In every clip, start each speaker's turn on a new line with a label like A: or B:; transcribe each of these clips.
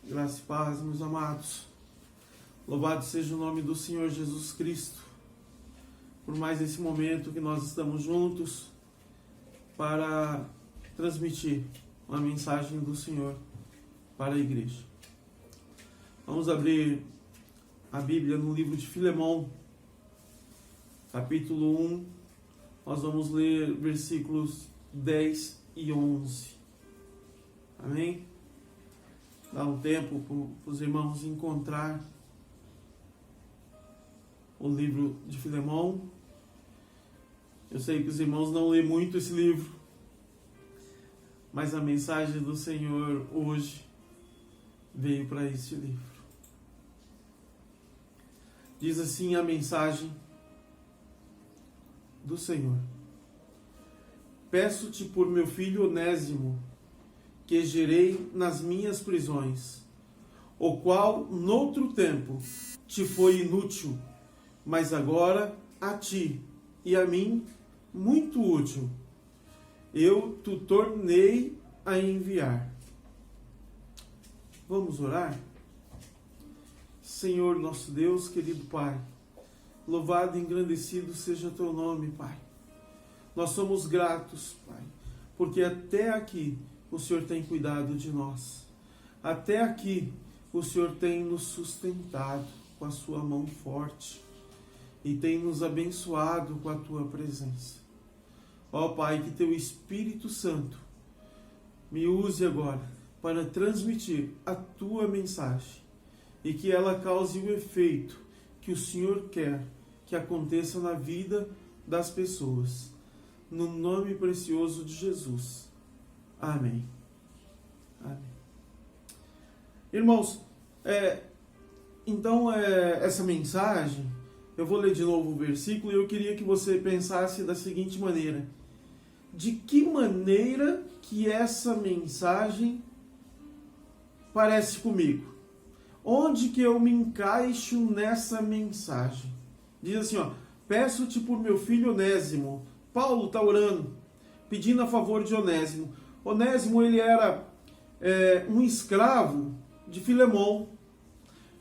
A: Graça e paz, meus amados. Louvado seja o nome do Senhor Jesus Cristo, por mais esse momento que nós estamos juntos para transmitir uma mensagem do Senhor para a igreja. Vamos abrir a Bíblia no livro de Filemão, capítulo 1. Nós vamos ler versículos 10 e 11. Amém? Dá um tempo para os irmãos encontrar o livro de Filemão. Eu sei que os irmãos não lêem muito esse livro, mas a mensagem do Senhor hoje veio para este livro. Diz assim a mensagem do Senhor: Peço-te por meu filho Onésimo, que gerei nas minhas prisões, o qual noutro tempo te foi inútil, mas agora a ti e a mim muito útil. Eu te tornei a enviar. Vamos orar? Senhor nosso Deus, querido Pai, louvado e engrandecido seja teu nome, Pai. Nós somos gratos, Pai, porque até aqui o Senhor tem cuidado de nós. Até aqui o Senhor tem nos sustentado com a sua mão forte e tem nos abençoado com a tua presença. Ó Pai, que teu Espírito Santo me use agora para transmitir a tua mensagem e que ela cause o efeito que o Senhor quer que aconteça na vida das pessoas. No nome precioso de Jesus. Amém. Amém. Irmãos, essa mensagem, eu vou ler de novo o versículo e eu queria que você pensasse da seguinte maneira: de que maneira que essa mensagem parece comigo? Onde que eu me encaixo nessa mensagem? Diz assim, peço-te por meu filho Onésimo. Paulo está orando, pedindo a favor de Onésimo. Onésimo, ele era um escravo de Filemão.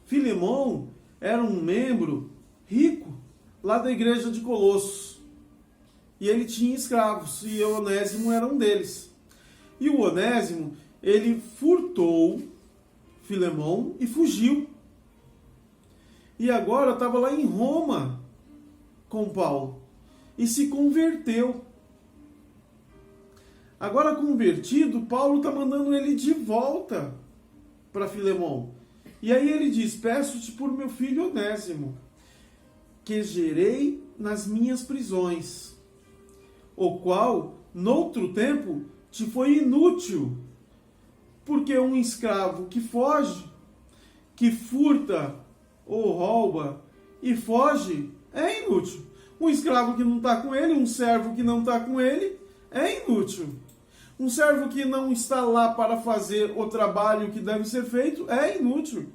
A: Filemão era um membro rico lá da igreja de Colossos. E ele tinha escravos, e o Onésimo era um deles. E o Onésimo, ele furtou Filemão e fugiu. E agora estava lá em Roma com Paulo. E se converteu. Agora convertido, Paulo está mandando ele de volta para Filemão. E aí ele diz: peço-te por meu filho Onésimo, que gerei nas minhas prisões, o qual, noutro tempo, te foi inútil, porque um escravo que foge, que furta ou rouba e foge, é inútil. Um escravo que não está com ele, um servo que não está com ele, é inútil. Um servo que não está lá para fazer o trabalho que deve ser feito, é inútil.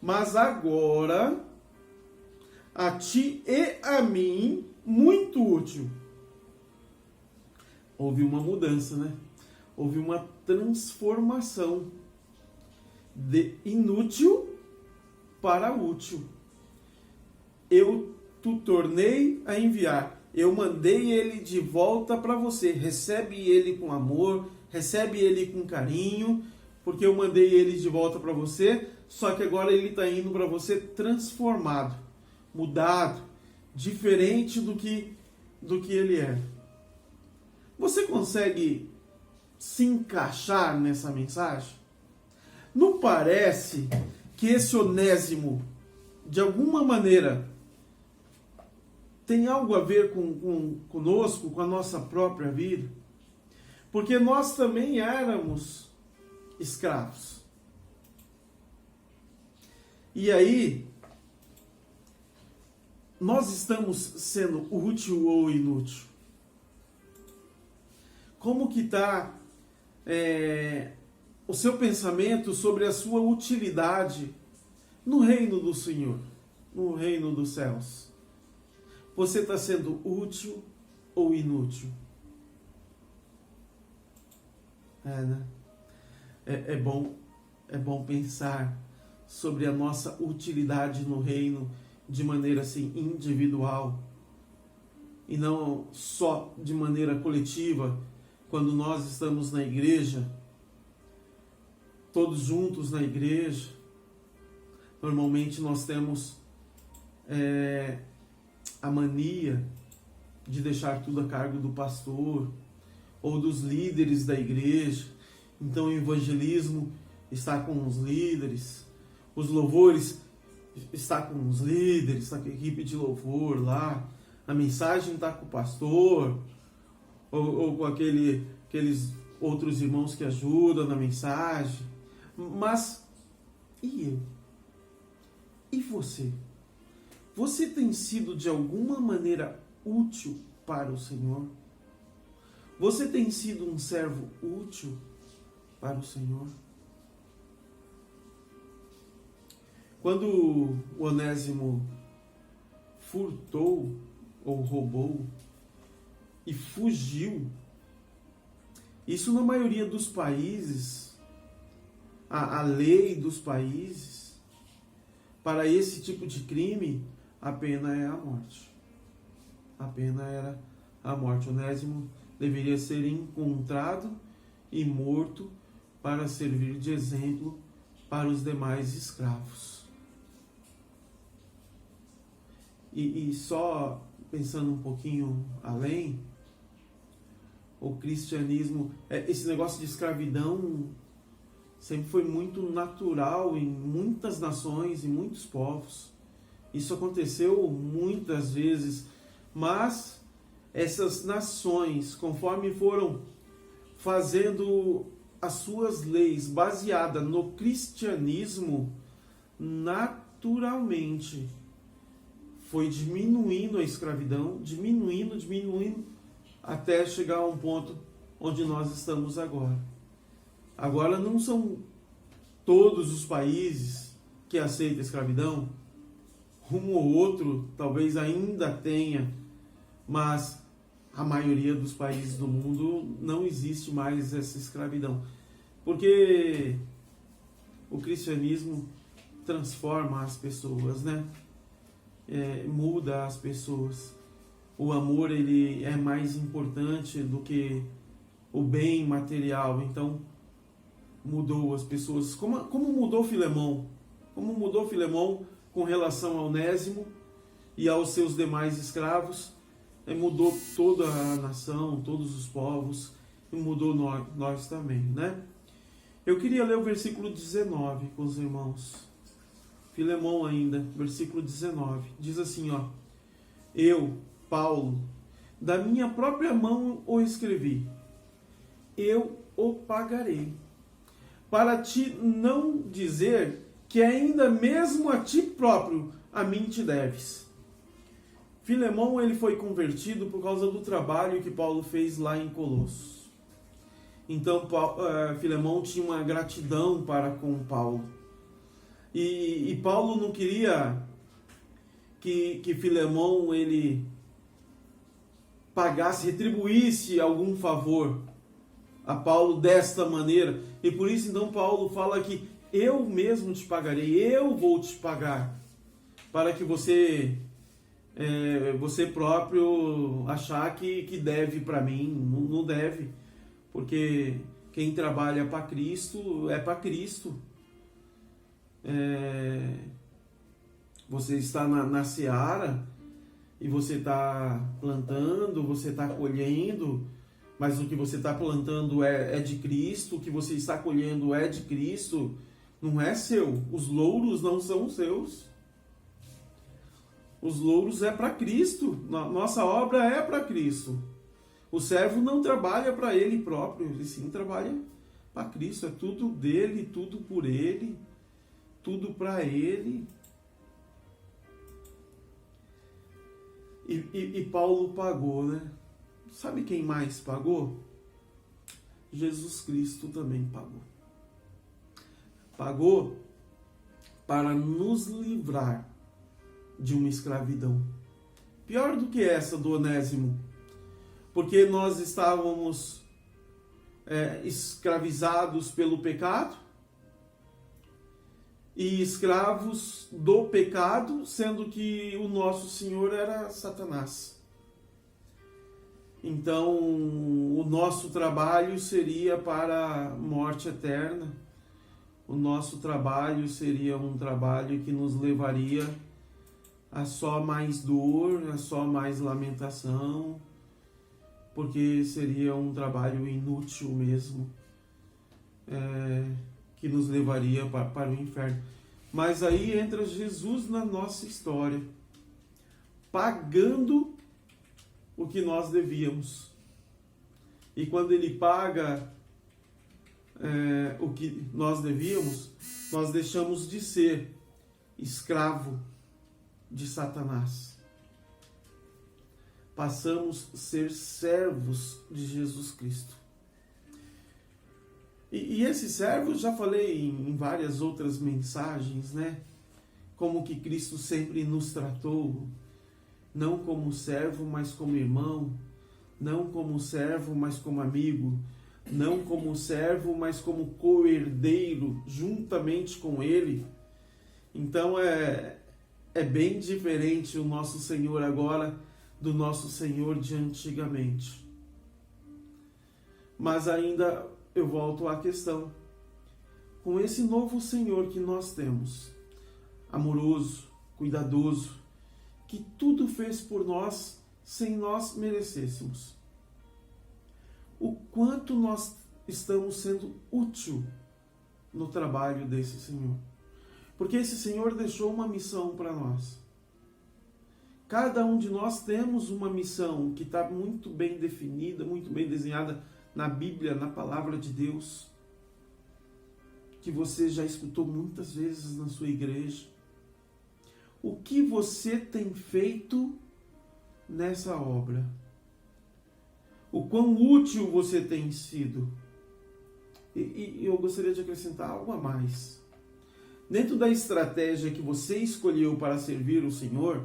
A: Mas agora, a ti e a mim, muito útil. Houve uma mudança, né? Houve uma transformação de inútil para útil. Eu te tornei a enviar. Eu mandei ele de volta para você. Recebe ele com amor, recebe ele com carinho, porque eu mandei ele de volta para você, só que agora ele está indo para você transformado, mudado, diferente do que ele é. Você consegue se encaixar nessa mensagem? Não parece que esse Onésimo, de alguma maneira, tem algo a ver conosco, com a nossa própria vida? Porque nós também éramos escravos. E aí, nós estamos sendo útil ou inútil? Como que está o seu pensamento sobre a sua utilidade no reino do Senhor, no reino dos céus? Você está sendo útil ou inútil? É bom é bom pensar sobre a nossa utilidade no reino de maneira assim individual e não só de maneira coletiva. Quando nós estamos na igreja, todos juntos na igreja, normalmente nós temos a mania de deixar tudo a cargo do pastor ou dos líderes da igreja. Então o evangelismo está com os líderes, os louvores está com os líderes, está com a equipe de louvor lá, a mensagem está com o pastor ou com aqueles outros irmãos que ajudam na mensagem. Mas e eu? E você? Você tem sido de alguma maneira útil para o Senhor? Você tem sido um servo útil para o Senhor? Quando o Onésimo furtou ou roubou e fugiu, isso na maioria dos países, a lei dos países, para esse tipo de crime, a pena é a morte. A pena era a morte. Onésimo deveria ser encontrado e morto para servir de exemplo para os demais escravos. E só pensando um pouquinho além, o cristianismo, esse negócio de escravidão sempre foi muito natural em muitas nações e muitos povos. Isso aconteceu muitas vezes, mas essas nações, conforme foram fazendo as suas leis baseadas no cristianismo, naturalmente foi diminuindo a escravidão, diminuindo, até chegar a um ponto onde nós estamos agora. Agora não são todos os países que aceitam a escravidão, um ou outro talvez ainda tenha, mas a maioria dos países do mundo não existe mais essa escravidão, porque o cristianismo transforma as pessoas, né? Muda as pessoas. O amor, ele é mais importante do que o bem material. Então mudou as pessoas. Como mudou Filemão? Como mudou Filemão com relação ao Onésimo e aos seus demais escravos? Mudou toda a nação, todos os povos, e mudou nós também, né? Eu queria ler o versículo 19 com os irmãos. Filemão ainda, versículo 19, diz assim, ó: eu, Paulo, da minha própria mão o escrevi, eu o pagarei, para ti não dizer que ainda mesmo a ti próprio a mim te deves. Filemão, ele foi convertido por causa do trabalho que Paulo fez lá em Colossos. Então, Filemão tinha uma gratidão para com Paulo. E Paulo não queria que Filemão ele pagasse, retribuísse algum favor a Paulo desta maneira. E por isso então Paulo fala que eu mesmo te pagarei, eu vou te pagar, para que você próprio achar que deve para mim. Não deve, porque quem trabalha para Cristo é para Cristo. Você está na seara e você está plantando, você está colhendo, mas o que você está plantando é de Cristo, o que você está colhendo é de Cristo, não é seu. Os louros não são seus. Os louros é para Cristo, nossa obra é para Cristo. O servo não trabalha para ele próprio, ele sim trabalha para Cristo, é tudo dele, tudo por ele, tudo para ele. E Paulo pagou, né? Sabe quem mais pagou? Jesus Cristo também pagou. Pagou para nos livrar de uma escravidão pior do que essa do Onésimo, porque nós estávamos escravizados pelo pecado, e escravos do pecado, sendo que o nosso Senhor era Satanás. Então, o nosso trabalho seria para a morte eterna. O nosso trabalho seria um trabalho que nos levaria a só mais dor, a só mais lamentação, porque seria um trabalho inútil mesmo, que nos levaria para o inferno. Mas aí entra Jesus na nossa história, pagando o que nós devíamos. E quando ele paga o que nós devíamos, nós deixamos de ser escravo de Satanás. Passamos a ser servos de Jesus Cristo. E esses servos, já falei em várias outras mensagens, né? Como que Cristo sempre nos tratou, não como servo, mas como irmão, não como servo, mas como amigo, não como servo, mas como co-herdeiro, juntamente com Ele. Então é bem diferente o nosso Senhor agora do nosso Senhor de antigamente. Mas ainda eu volto à questão. Com esse novo Senhor que nós temos, amoroso, cuidadoso, que tudo fez por nós sem nós merecêssemos, o quanto nós estamos sendo útil no trabalho desse Senhor. Porque esse Senhor deixou uma missão para nós. Cada um de nós temos uma missão que está muito bem definida, muito bem desenhada na Bíblia, na Palavra de Deus, que você já escutou muitas vezes na sua igreja. O que você tem feito nessa obra? O quão útil você tem sido? E eu gostaria de acrescentar algo a mais. Dentro da estratégia que você escolheu para servir o Senhor,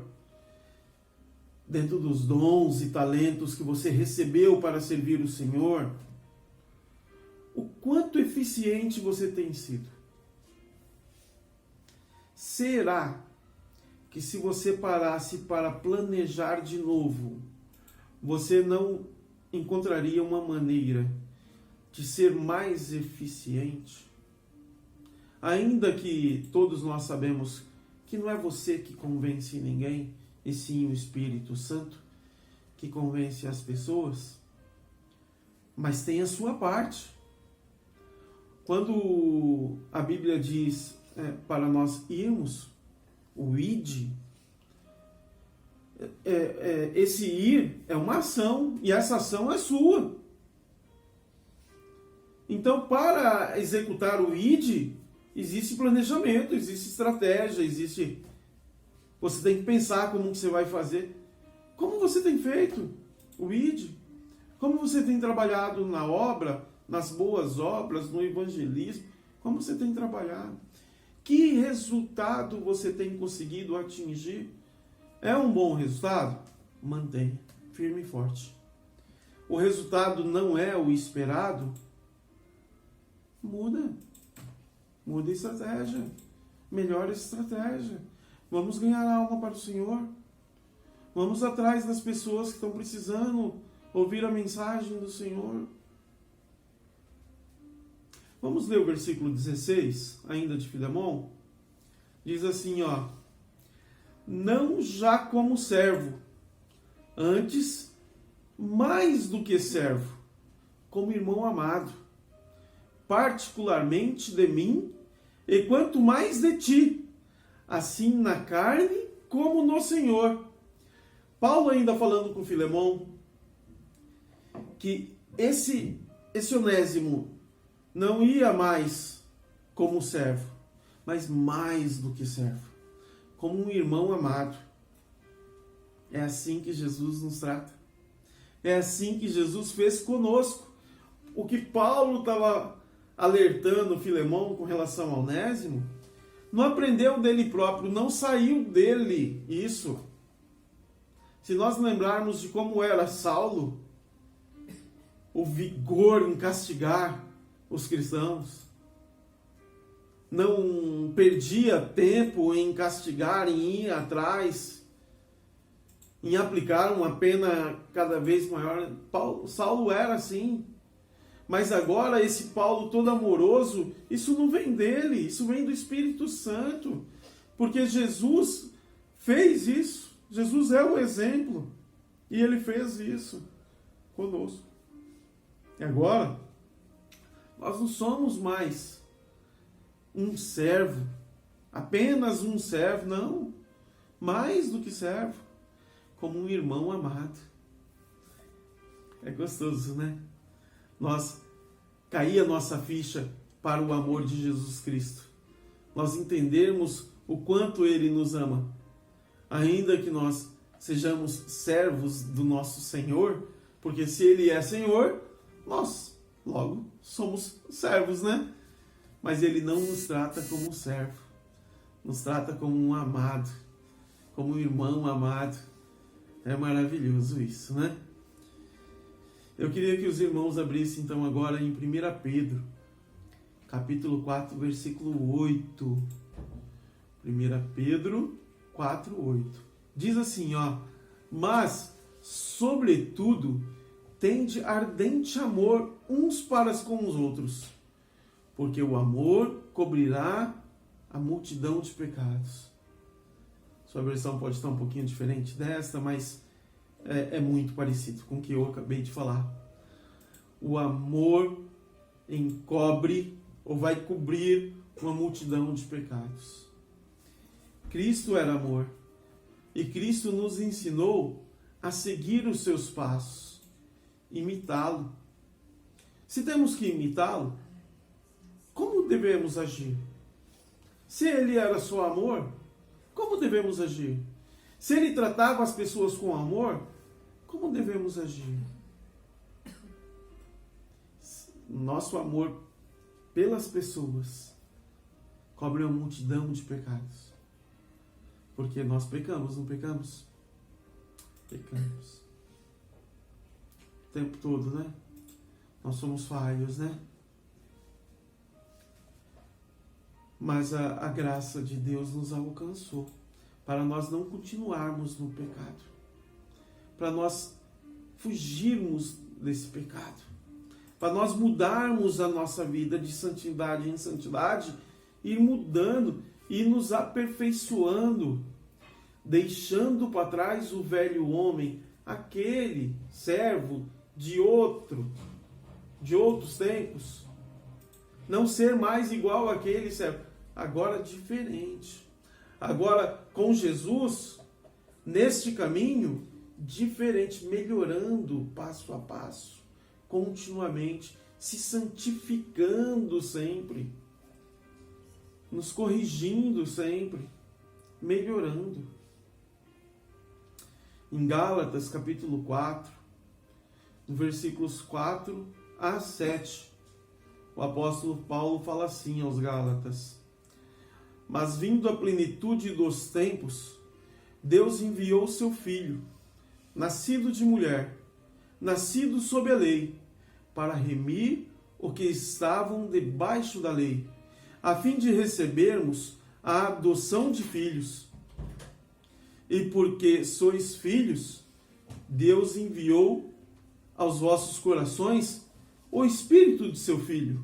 A: dentro dos dons e talentos que você recebeu para servir o Senhor, o quanto eficiente você tem sido? Será que se você parasse para planejar de novo, você não encontraria uma maneira de ser mais eficiente? Ainda que todos nós sabemos que não é você que convence ninguém, e sim o Espírito Santo que convence as pessoas, mas tem a sua parte. Quando a Bíblia diz para nós irmos, o id, esse ir é uma ação, e essa ação é sua. Então, para executar o id, existe planejamento, existe estratégia, você tem que pensar como você vai fazer. Como você tem feito o id? Como você tem trabalhado na obra, nas boas obras, no evangelismo? Como você tem trabalhado? Que resultado você tem conseguido atingir? É um bom resultado? Mantenha firme e forte. O resultado não é o esperado? Muda a estratégia. Melhora a estratégia. Vamos ganhar alma para o Senhor. Vamos atrás das pessoas que estão precisando ouvir a mensagem do Senhor. Vamos ler o versículo 16, ainda de Filemão. Diz assim, ó: não já como servo, antes, mais do que servo, como irmão amado, particularmente de mim, e quanto mais de ti, assim na carne como no Senhor. Paulo ainda falando com Filemão, que esse Onésimo não ia mais como servo, mas mais do que servo, como um irmão amado. É assim que Jesus nos trata. É assim que Jesus fez conosco. O que Paulo estava alertando Filemão com relação ao Onésimo, não aprendeu dele próprio, não saiu dele isso. Se nós lembrarmos de como era Saulo, o vigor em castigar os cristãos, não perdia tempo em castigar, em ir atrás, em aplicar uma pena cada vez maior. Saulo era assim. Mas agora esse Paulo todo amoroso, isso não vem dele, isso vem do Espírito Santo. Porque Jesus fez isso. Jesus é o exemplo. E ele fez isso conosco. E agora, nós não somos mais um servo, apenas um servo, não. Mais do que servo, como um irmão amado. É gostoso, né? Cair a nossa ficha para o amor de Jesus Cristo. Nós entendermos o quanto Ele nos ama. Ainda que nós sejamos servos do nosso Senhor, porque se Ele é Senhor, nós logo somos servos, né? Mas Ele não nos trata como um servo, nos trata como um amado, como um irmão amado. É maravilhoso isso, né? Eu queria que os irmãos abrissem então agora em 1 Pedro, capítulo 4, versículo 8. 1 Pedro 4, 8. Diz assim, ó: mas, sobretudo, tende ardente amor uns para com os outros, porque o amor cobrirá a multidão de pecados. Sua versão pode estar um pouquinho diferente desta, mas é muito parecido com o que eu acabei de falar. O amor encobre ou vai cobrir uma multidão de pecados. Cristo era amor e Cristo nos ensinou a seguir os seus passos, imitá-lo. Se temos que imitá-lo, como devemos agir? Se ele era só amor, como devemos agir? Se ele tratava as pessoas com amor, como devemos agir? Nosso amor pelas pessoas cobre uma multidão de pecados. Porque nós pecamos, não pecamos? Pecamos. O tempo todo, né? Nós somos falhos, né? Mas a graça de Deus nos alcançou para nós não continuarmos no pecado, para nós fugirmos desse pecado, para nós mudarmos a nossa vida de santidade em santidade, ir mudando e nos aperfeiçoando, deixando para trás o velho homem, aquele servo de outros tempos, não ser mais igual àquele servo, agora diferente. Agora, com Jesus, neste caminho, diferente, melhorando passo a passo, continuamente, se santificando sempre, nos corrigindo sempre, melhorando. Em Gálatas, capítulo 4, no versículos 4 a 7, o apóstolo Paulo fala assim aos Gálatas: mas vindo a plenitude dos tempos, Deus enviou seu Filho, nascido de mulher, nascido sob a lei, para remir os que estavam debaixo da lei, a fim de recebermos a adoção de filhos. E porque sois filhos, Deus enviou aos vossos corações o Espírito de seu Filho,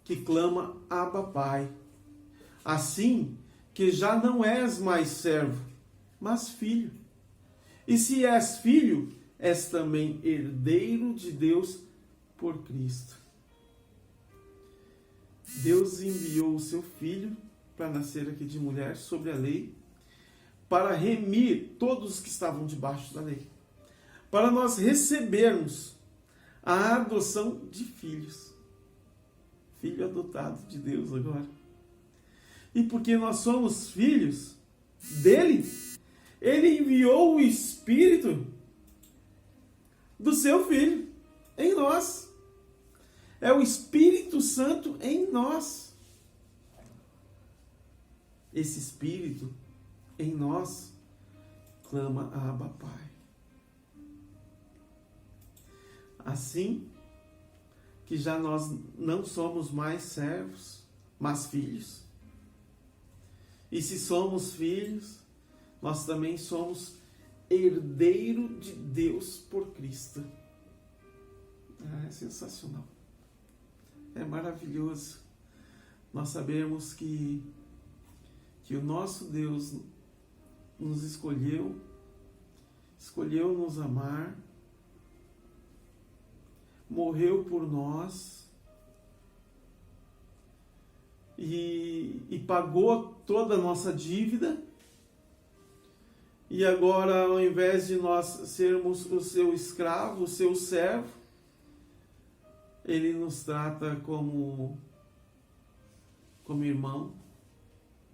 A: que clama: Abba, Pai. Assim que já não és mais servo, mas filho. E se és filho, és também herdeiro de Deus por Cristo. Deus enviou o seu Filho para nascer aqui de mulher sob a lei, para remir todos que estavam debaixo da lei, para nós recebermos a adoção de filhos. Filho adotado de Deus agora. E porque nós somos filhos dele, ele enviou o Espírito do seu Filho em nós. É o Espírito Santo em nós. Esse Espírito em nós clama: Abba, Pai. Assim que já nós não somos mais servos, mas filhos. E se somos filhos, nós também somos herdeiro de Deus por Cristo. É sensacional. É maravilhoso. Nós sabemos que o nosso Deus nos escolheu nos amar, morreu por nós e pagou toda a nossa dívida. E agora, ao invés de nós sermos o seu escravo, o seu servo, Ele nos trata como irmão,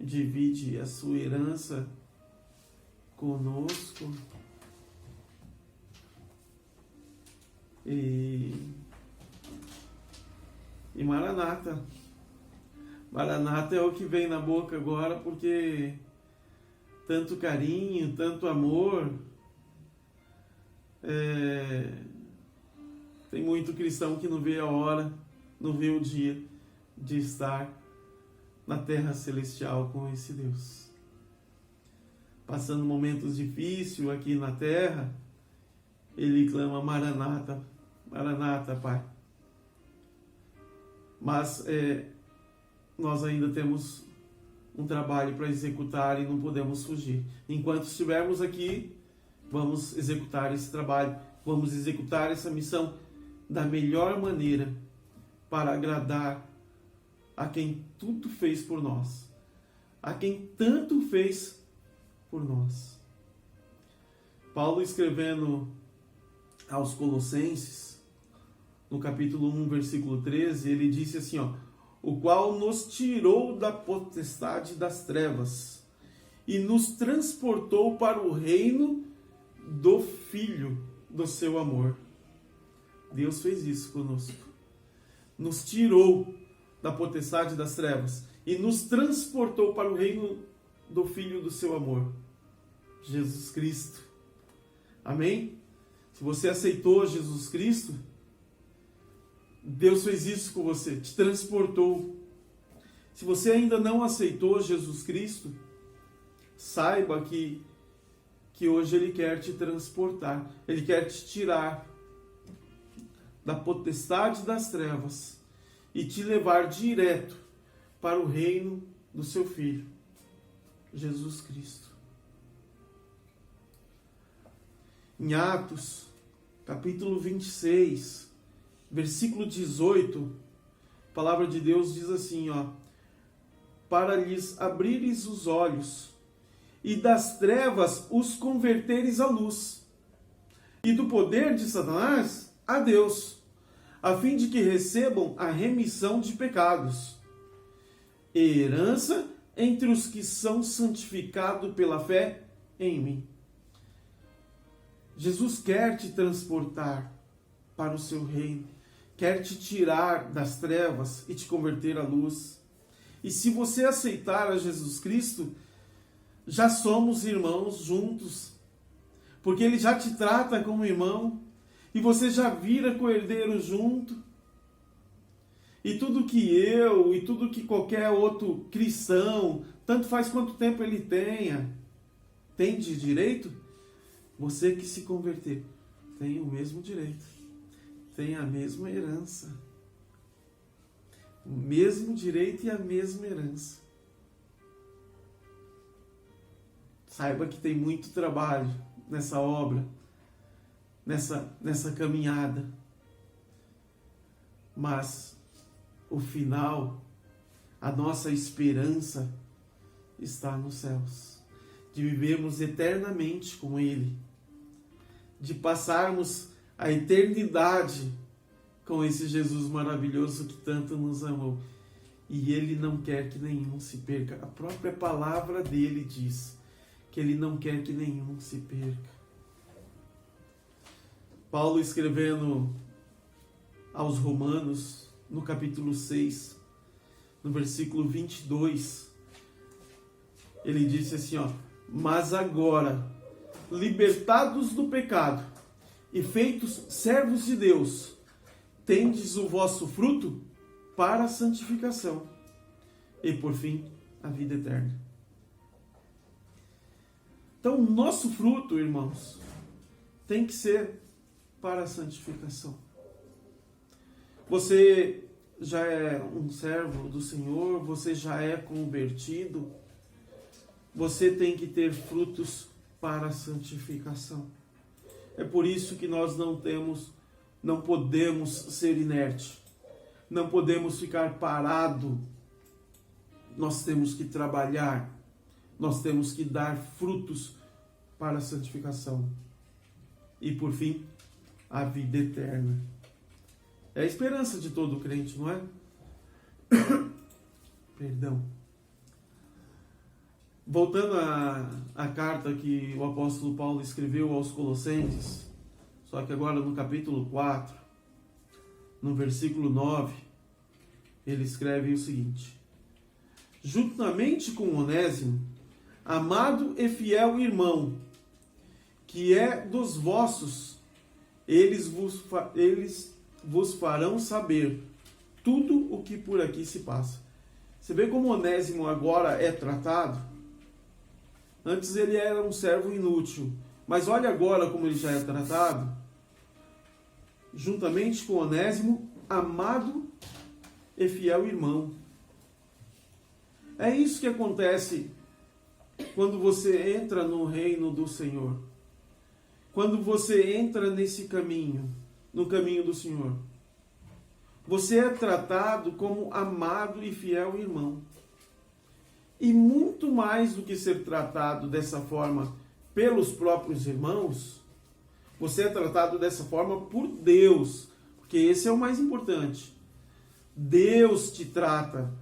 A: divide a sua herança conosco. E Maranata. Maranata é o que vem na boca agora, porque tanto carinho, tanto amor. Tem muito cristão que não vê a hora, não vê o dia de estar na terra celestial com esse Deus. Passando momentos difíceis aqui na terra, ele clama: Maranata, Maranata, Pai. Mas nós ainda temos um trabalho para executar e não podemos fugir. Enquanto estivermos aqui, vamos executar esse trabalho, vamos executar essa missão da melhor maneira para agradar a quem tudo fez por nós, a quem tanto fez por nós. Paulo, escrevendo aos Colossenses, no capítulo 1, versículo 13, ele disse assim, o qual nos tirou da potestade das trevas e nos transportou para o reino do Filho do seu amor. Deus fez isso conosco. Nos tirou da potestade das trevas e nos transportou para o reino do Filho do seu amor, Jesus Cristo. Amém? Se você aceitou Jesus Cristo, Deus fez isso com você, te transportou. Se você ainda não aceitou Jesus Cristo, saiba que hoje Ele quer te transportar, Ele quer te tirar da potestade das trevas e te levar direto para o reino do seu Filho, Jesus Cristo. Em Atos, capítulo 26, versículo 18, a palavra de Deus diz assim, para lhes abrires os olhos e das trevas os converteres à luz, e do poder de Satanás a Deus, a fim de que recebam a remissão de pecados e herança entre os que são santificados pela fé em mim. Jesus quer te transportar para o seu reino, quer te tirar das trevas e te converter à luz. E se você aceitar a Jesus Cristo, já somos irmãos juntos, porque Ele já te trata como irmão, e você já vira co-herdeiro junto. E tudo que eu, e tudo que qualquer outro cristão, tanto faz quanto tempo ele tem de direito, você que se converter, tem o mesmo direito, tem a mesma herança. O mesmo direito e a mesma herança. Saiba que tem muito trabalho nessa obra, nessa caminhada. Mas o final, a nossa esperança está nos céus. De vivermos eternamente com Ele. De passarmos a eternidade com esse Jesus maravilhoso que tanto nos amou. E Ele não quer que nenhum se perca. A própria palavra dele diz que Ele não quer que nenhum se perca. Paulo, escrevendo aos Romanos, no capítulo 6, no versículo 22, ele disse assim, mas agora, libertados do pecado e feitos servos de Deus, tendes o vosso fruto para a santificação e, por fim, a vida eterna. Então, o nosso fruto, irmãos, tem que ser para a santificação. Você já é um servo do Senhor, você já é convertido, você tem que ter frutos para a santificação. É por isso que nós não podemos ser inerte, não podemos ficar parado. Nós temos que trabalhar, nós temos que dar frutos para a santificação. E por fim, a vida eterna. É a esperança de todo crente, não é? Perdão. Voltando à carta que o apóstolo Paulo escreveu aos Colossenses, só que agora no capítulo 4, no versículo 9, ele escreve o seguinte: juntamente com Onésimo, amado e fiel irmão, que é dos vossos, eles vos farão saber tudo o que por aqui se passa. Você vê como Onésimo agora é tratado? Antes ele era um servo inútil, mas olha agora como ele já é tratado. Juntamente com Onésimo, amado e fiel irmão. É isso que acontece quando você entra no reino do Senhor. Quando você entra nesse caminho, no caminho do Senhor. Você é tratado como amado e fiel irmão. E muito mais do que ser tratado dessa forma pelos próprios irmãos, você é tratado dessa forma por Deus, porque esse é o mais importante. Deus te trata,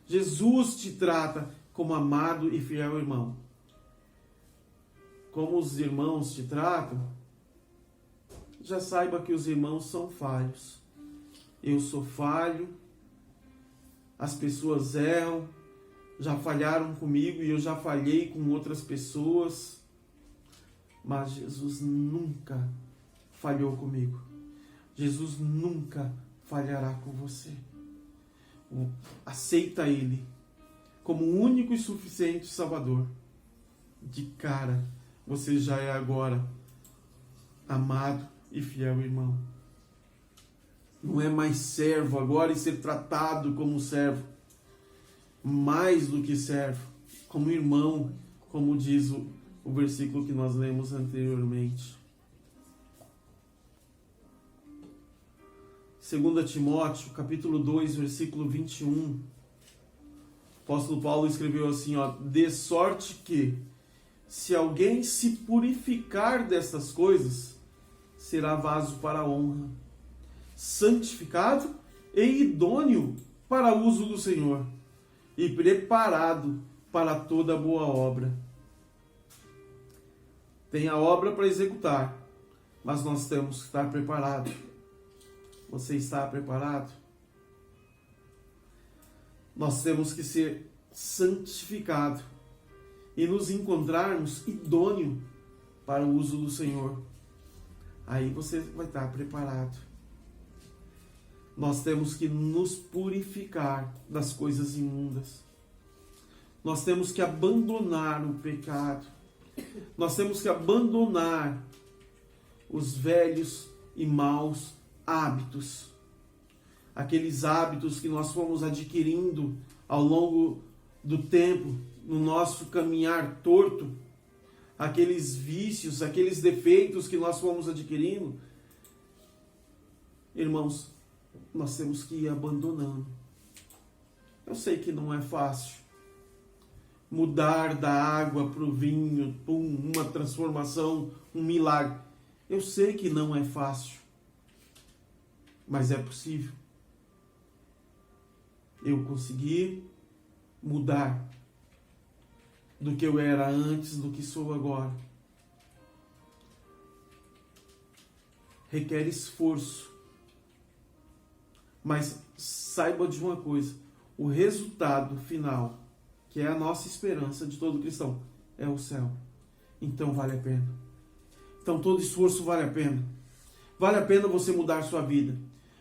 A: Jesus te trata como amado e fiel irmão. Como os irmãos te tratam, já saiba que os irmãos são falhos. Eu sou falho, as pessoas erram, já falharam comigo e eu já falhei com outras pessoas, mas Jesus nunca falhou comigo. Jesus nunca falhará com você. Aceita Ele como o único e suficiente Salvador. De cara, você já é agora amado e fiel irmão. Não é mais servo agora e ser tratado como servo. Mais do que servo, como irmão, como diz o versículo que nós lemos anteriormente. 2 Timóteo, capítulo 2, versículo 21. O apóstolo Paulo escreveu assim, de sorte que, se alguém se purificar dessas coisas, será vaso para a honra, santificado e idôneo para o uso do Senhor, e preparado para toda boa obra. Tem a obra para executar, mas nós temos que estar preparados. Você está preparado? Nós temos que ser santificados e nos encontrarmos idôneo para o uso do Senhor. Aí você vai estar preparado. Nós temos que nos purificar das coisas imundas. Nós temos que abandonar o pecado. Nós temos que abandonar os velhos e maus hábitos. Aqueles hábitos que nós fomos adquirindo ao longo do tempo, no nosso caminhar torto. Aqueles vícios, aqueles defeitos que nós fomos adquirindo. Irmãos, nós temos que ir abandonando. Eu sei que não é fácil mudar da água para o vinho, uma transformação, um milagre. Eu sei que não é fácil, mas é possível. Eu consegui mudar do que eu era antes, do que sou agora. Requer esforço. Mas saiba de uma coisa, o resultado final, que é a nossa esperança de todo cristão, é o céu. Então vale a pena. Então todo esforço vale a pena. Vale a pena você mudar sua vida.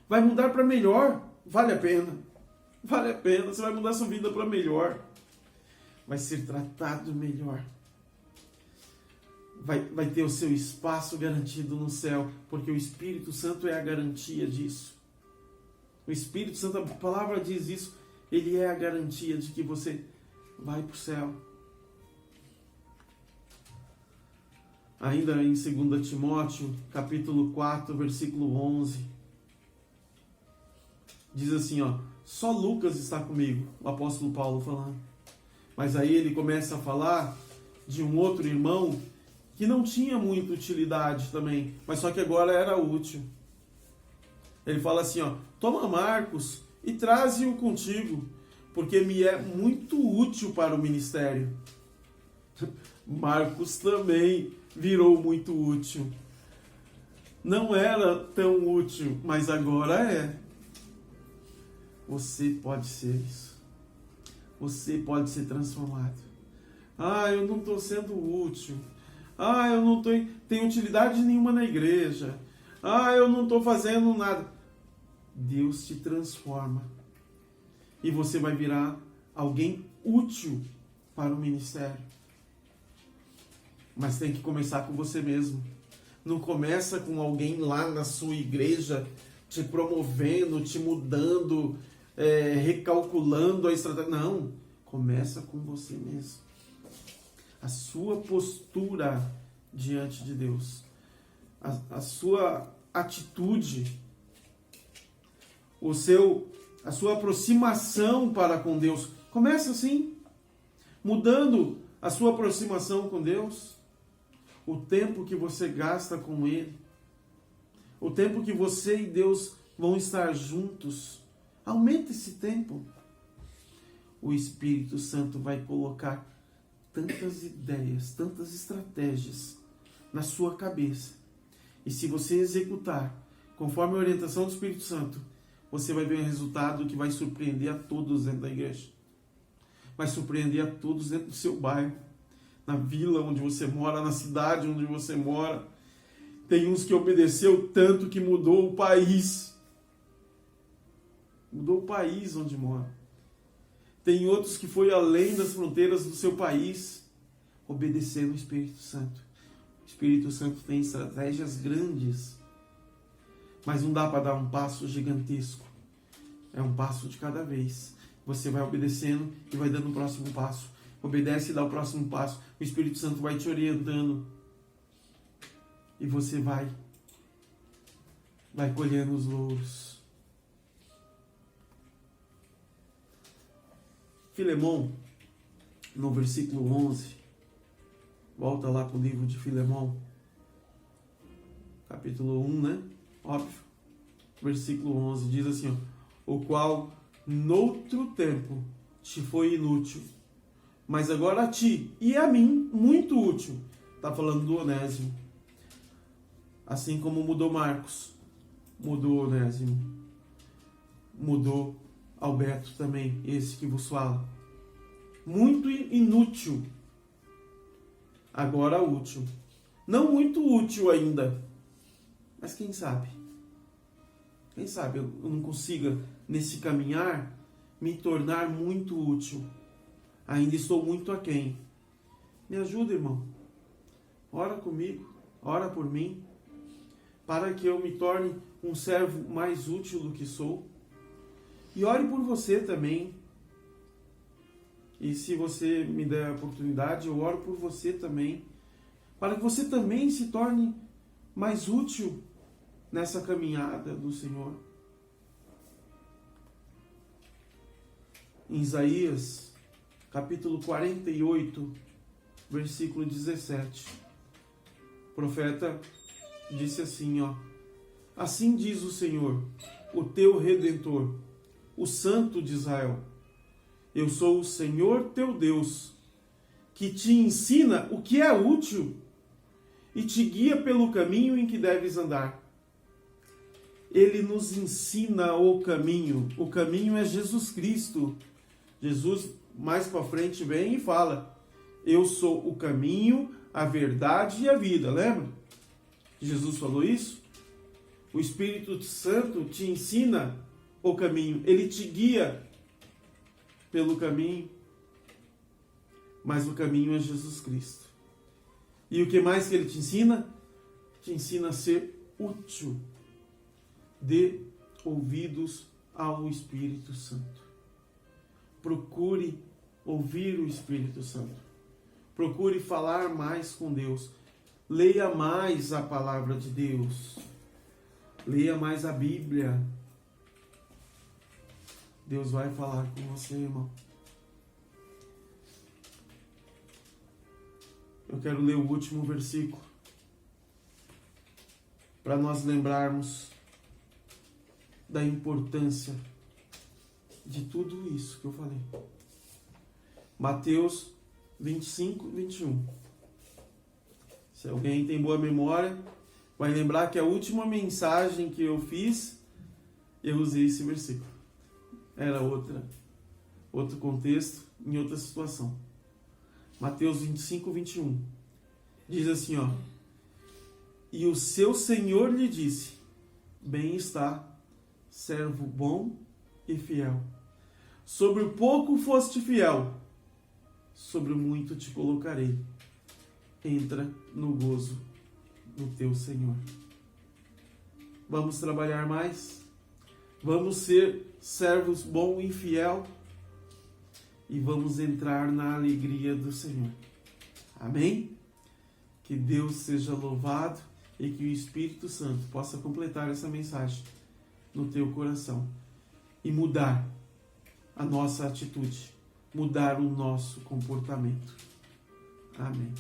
A: Vai mudar para melhor? Vale a pena. Vale a pena. Você vai mudar sua vida para melhor. Vai ser tratado melhor. vai ter o seu espaço garantido no céu, porque o Espírito Santo é a garantia disso. O Espírito Santo, a palavra diz isso, ele é a garantia de que você vai para o céu. Ainda em 2 Timóteo, capítulo 4, versículo 11, diz assim, só Lucas está comigo, o apóstolo Paulo falando. Mas aí ele começa a falar de um outro irmão que não tinha muita utilidade também, mas só que agora era útil. Ele fala assim, toma Marcos e traze-o contigo, porque me é muito útil para o ministério. Marcos também virou muito útil. Não era tão útil, mas agora é. Você pode ser isso. Você pode ser transformado. Eu não estou sendo útil. Eu não tenho utilidade nenhuma na igreja. Eu não estou fazendo nada. Deus te transforma. E você vai virar alguém útil para o ministério. Mas tem que começar com você mesmo. Não começa com alguém lá na sua igreja te promovendo, te mudando, recalculando a estratégia. Não, começa com você mesmo. A sua postura diante de Deus, a sua atitude, a sua aproximação para com Deus. Começa assim, mudando a sua aproximação com Deus, o tempo que você gasta com Ele, o tempo que você e Deus vão estar juntos. Aumenta esse tempo. O Espírito Santo vai colocar tantas ideias, tantas estratégias na sua cabeça. E se você executar conforme a orientação do Espírito Santo, você vai ver um resultado que vai surpreender a todos dentro da igreja. Vai surpreender a todos dentro do seu bairro, na vila onde você mora, na cidade onde você mora. Tem uns que obedeceu tanto que mudou o país. Mudou o país onde mora. Tem outros que foi além das fronteiras do seu país, obedecendo o Espírito Santo. O Espírito Santo tem estratégias grandes, mas não dá para dar um passo gigantesco. É um passo de cada vez. Você vai obedecendo e vai dando o próximo passo. Obedece e dá o próximo passo. O Espírito Santo vai te orientando. E você vai colhendo os louros. Filemão, no versículo 11, volta lá para o livro de Filemão, capítulo 1, né? Óbvio. Versículo 11 diz assim, o qual noutro tempo te foi inútil, mas agora a ti e a mim muito útil. Está falando do Onésimo. Assim como mudou Marcos, mudou Onésimo, mudou Alberto também, esse que vos fala. Muito inútil, agora útil. Não muito útil ainda, mas quem sabe? Quem sabe eu não consiga, nesse caminhar, me tornar muito útil. Ainda estou muito aquém. Me ajuda, irmão. Ora comigo, ora por mim, para que eu me torne um servo mais útil do que sou. E ore por você também. E se você me der a oportunidade, eu oro por você também, para que você também se torne mais útil nessa caminhada do Senhor. Em Isaías, capítulo 48, versículo 17, o profeta disse assim, assim diz o Senhor, o teu Redentor, o Santo de Israel. Eu sou o Senhor teu Deus, que te ensina o que é útil e te guia pelo caminho em que deves andar. Ele nos ensina o caminho. O caminho é Jesus Cristo. Jesus, mais para frente, vem e fala, eu sou o caminho, a verdade e a vida. Lembra? Jesus falou isso? O Espírito Santo te ensina o caminho. Ele te guia pelo caminho. Mas o caminho é Jesus Cristo. E o que mais que ele te ensina? Te ensina a ser útil. Dê ouvidos ao Espírito Santo. Procure ouvir o Espírito Santo. Procure falar mais com Deus. Leia mais a palavra de Deus. Leia mais a Bíblia. Deus vai falar com você, irmão. Eu quero ler o último versículo para nós lembrarmos da importância de tudo isso que eu falei. Mateus 25, 21. Se alguém tem boa memória, vai lembrar que a última mensagem que eu fiz, eu usei esse versículo. Era outro contexto, em outra situação. Mateus 25, 21. Diz assim, ó. E o seu Senhor lhe disse, bem está, servo bom e fiel. Sobre o pouco foste fiel, sobre o muito te colocarei. Entra no gozo do teu Senhor. Vamos trabalhar mais? Vamos ser servos bom e fiel? E vamos entrar na alegria do Senhor. Amém? Que Deus seja louvado e que o Espírito Santo possa completar essa mensagem no teu coração e mudar a nossa atitude, mudar o nosso comportamento. Amém.